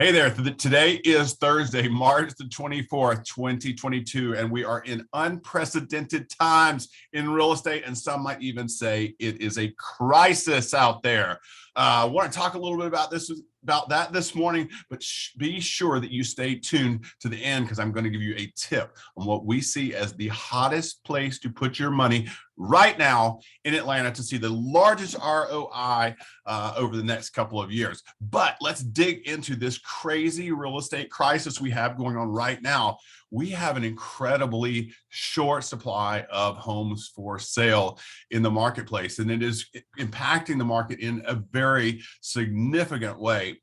Hey there, today is Thursday, March the 24th, 2022, and we are in unprecedented times in real estate, and some might even say it is a crisis out there. I want to talk a little bit about that this morning, but be sure that you stay tuned to the end because I'm going to give you a tip on what we see as the hottest place to put your money right now in Atlanta to see the largest ROI over the next couple of years. But let's dig into this crazy real estate crisis we have going on right now. We have an incredibly short supply of homes for sale in the marketplace, and it is impacting the market in a very significant way.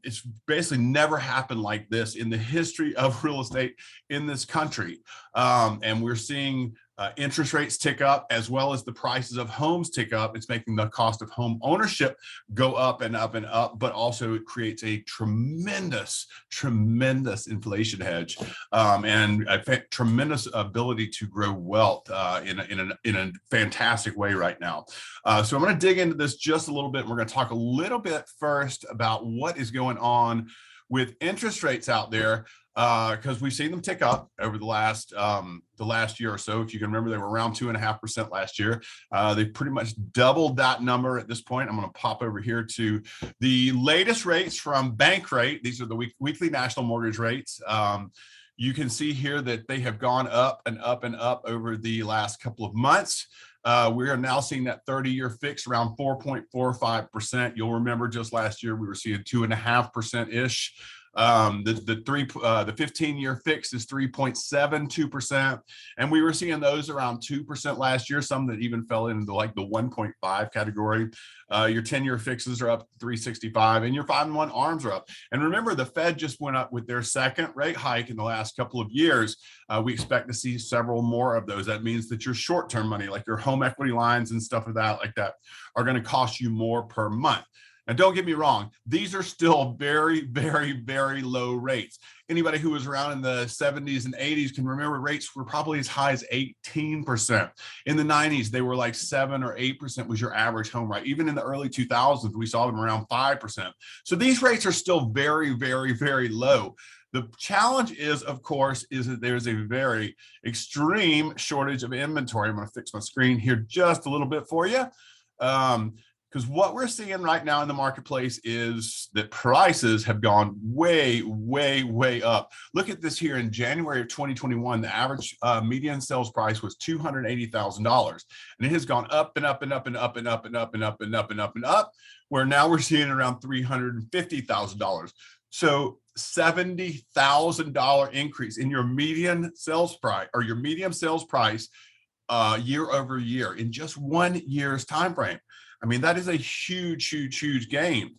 It's basically never happened like this in the history of real estate in this country. And we're seeing interest rates tick up as well as the prices of homes tick up. It's making the cost of home ownership go up and up and up, but also it creates a tremendous inflation hedge and a tremendous ability to grow wealth in a fantastic way right now. So I'm going to dig into this just a little bit. We're going to talk a little bit first about what is going on with interest rates out there, because we've seen them tick up over the last year or so. If you can remember, they were around 2.5% last year. They've pretty much doubled that number at this point. I'm going to pop over here to the latest rates from Bankrate. These are the weekly national mortgage rates. You can see here that they have gone up and up and up over the last couple of months. We are now seeing that 30-year fix around 4.45%. You'll remember just last year we were seeing 2.5%-ish. The 15-year fix is 3.72%, and we were seeing those around 2% last year. Some that even fell into like the 1.5 category. Your 10-year fixes are up 365, and your 5-1 ARMs are up. And remember, the Fed just went up with their second rate hike in the last couple of years. We expect to see several more of those. That means that your short-term money, like your home equity lines and stuff like that, are going to cost you more per month. Now, don't get me wrong, these are still very, very, very low rates. Anybody who was around in the 70s and 80s can remember rates were probably as high as 18%. In the 90s, they were like 7 or 8% was your average home rate. Even in the early 2000s, we saw them around 5%. So these rates are still very, very, very low. The challenge is, of course, is that there's a very extreme shortage of inventory. I'm going to fix my screen here just a little bit for you. Because what we're seeing right now in the marketplace is that prices have gone way, way, way up. Look at this here in January of 2021, the average median sales price was $280,000. And it has gone up and up and up and up and up and up and up and up and up and up, where now we're seeing around $350,000. So $70,000 increase in your median sales price or your median sales price year over year in just 1 year's time frame. I mean, that is a huge, huge, huge gain.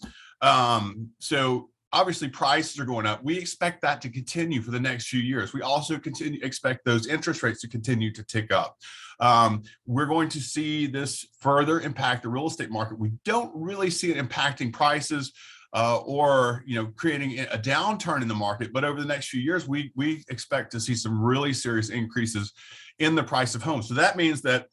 So obviously prices are going up. We expect that to continue for the next few years. We also expect those interest rates to continue to tick up. We're going to see this further impact the real estate market. We don't really see it impacting prices or creating a downturn in the market. But over the next few years, we expect to see some really serious increases in the price of homes. So that means that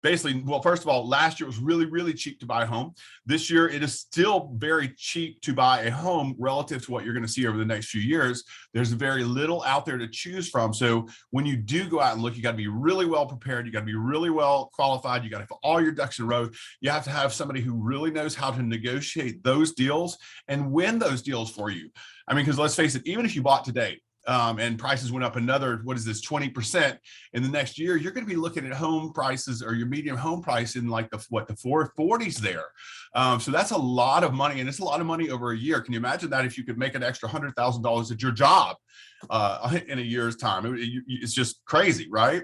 basically, well, first of all, last year was really, really cheap to buy a home. This year, it is still very cheap to buy a home relative to what you're going to see over the next few years. There's very little out there to choose from. So when you do go out and look, you got to be really well prepared. You got to be really well qualified. You got to have all your ducks in a row. You have to have somebody who really knows how to negotiate those deals and win those deals for you. I mean, because let's face it, even if you bought today, and prices went up another, 20% in the next year, you're going to be looking at home prices or your median home price in like the 440s there. So that's a lot of money, and it's a lot of money over a year. Can you imagine that if you could make an extra $100,000 at your job in a year's time? It's just crazy, right?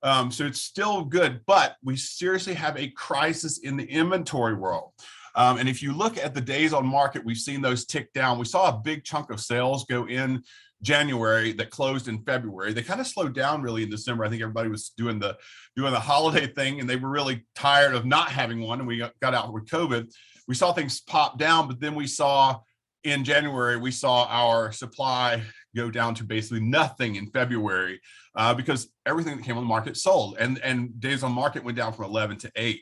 So it's still good, but we seriously have a crisis in the inventory world. And if you look at the days on market, we've seen those tick down. We saw a big chunk of sales go in January that closed in February. They kind of slowed down really in December. I think everybody was doing the holiday thing, and they were really tired of not having one. And we got out with COVID. We saw things pop down, but then we saw in January, we saw our supply go down to basically nothing in February because everything that came on the market sold, and days on market went down from 11 to 8.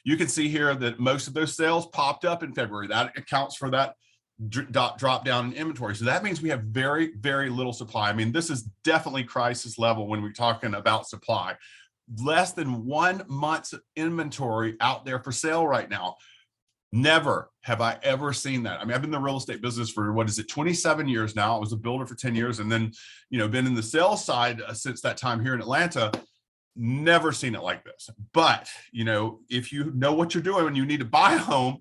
You can see here that most of those sales popped up in February. That accounts for that drop down in inventory. So that means we have very, very little supply. I mean, this is definitely crisis level when we're talking about supply. Less than 1 month's inventory out there for sale right now. Never have I ever seen that. I mean, I've been in the real estate business for 27 years now. I was a builder for 10 years and then, been in the sales side since that time here in Atlanta. Never seen it like this. But, if you know what you're doing when you need to buy a home,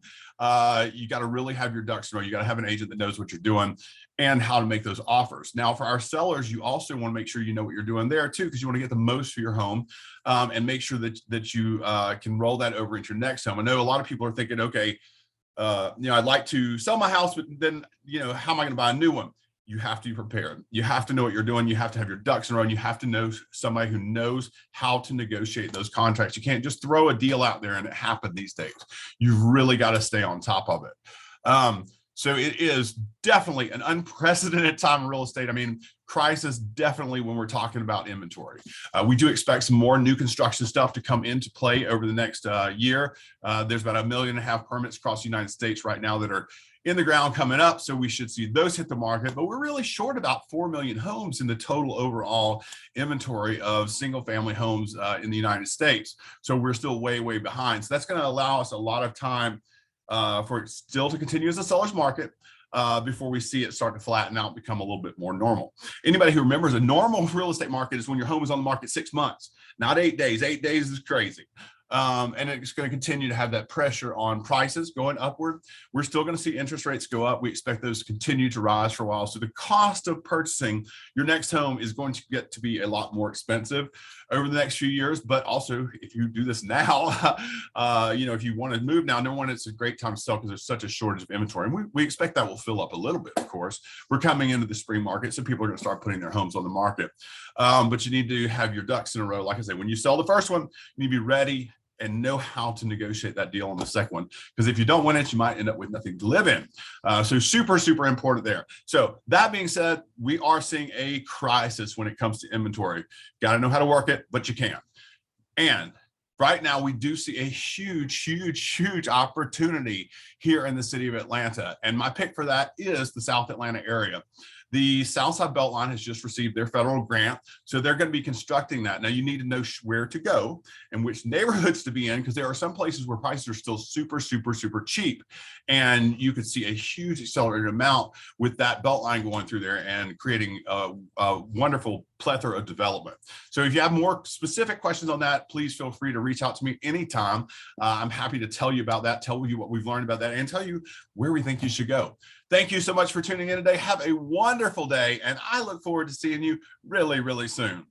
you got to really have your ducks in a row. You got to have an agent that knows what you're doing and how to make those offers. Now, for our sellers, you also want to make sure you know what you're doing there too, because you want to get the most for your home and make sure that you can roll that over into your next home. I know a lot of people are thinking, okay, I'd like to sell my house, but then, how am I going to buy a new one? You have to be prepared. You have to know what you're doing. You have to have your ducks in a row. And you have to know somebody who knows how to negotiate those contracts. You can't just throw a deal out there and it happened these days. You've really got to stay on top of it. So it is definitely an unprecedented time in real estate. I mean, crisis definitely when we're talking about inventory. We do expect some more new construction stuff to come into play over the next year. There's about 1.5 million permits across the United States right now that are in the ground coming up. So we should see those hit the market, but we're really short about 4 million homes in the total overall inventory of single family homes in the United States. So we're still way, way behind. So that's going to allow us a lot of time for it still to continue as a seller's market before we see it start to flatten out, become a little bit more normal. Anybody who remembers a normal real estate market is when your home is on the market 6 months, not 8 days. 8 days is crazy. And it's going to continue to have that pressure on prices going upward. We're still going to see interest rates go up. We expect those to continue to rise for a while. So the cost of purchasing your next home is going to get to be a lot more expensive over the next few years. But also, if you do this now, if you want to move now, number one, it's a great time to sell because there's such a shortage of inventory. And we expect that will fill up a little bit, of course. We're coming into the spring market, so people are going to start putting their homes on the market. But you need to have your ducks in a row. Like I said, when you sell the first one, you need to be ready and know how to negotiate that deal on the second one. Because if you don't win it, you might end up with nothing to live in. So super, super important there. So that being said, we are seeing a crisis when it comes to inventory. Got to know how to work it, but you can. And right now, we do see a huge, huge, huge opportunity here in the city of Atlanta. And my pick for that is the South Atlanta area. The Southside Beltline has just received their federal grant, so they're going to be constructing that. Now, you need to know where to go and which neighborhoods to be in, because there are some places where prices are still super, super, super cheap. And you could see a huge accelerated amount with that Beltline going through there and creating a wonderful plethora of development. So if you have more specific questions on that, please feel free to reach out to me anytime. I'm happy to tell you about that, tell you what we've learned about that, and tell you where we think you should go. Thank you so much for tuning in today. Have a wonderful day, and I look forward to seeing you really, really soon.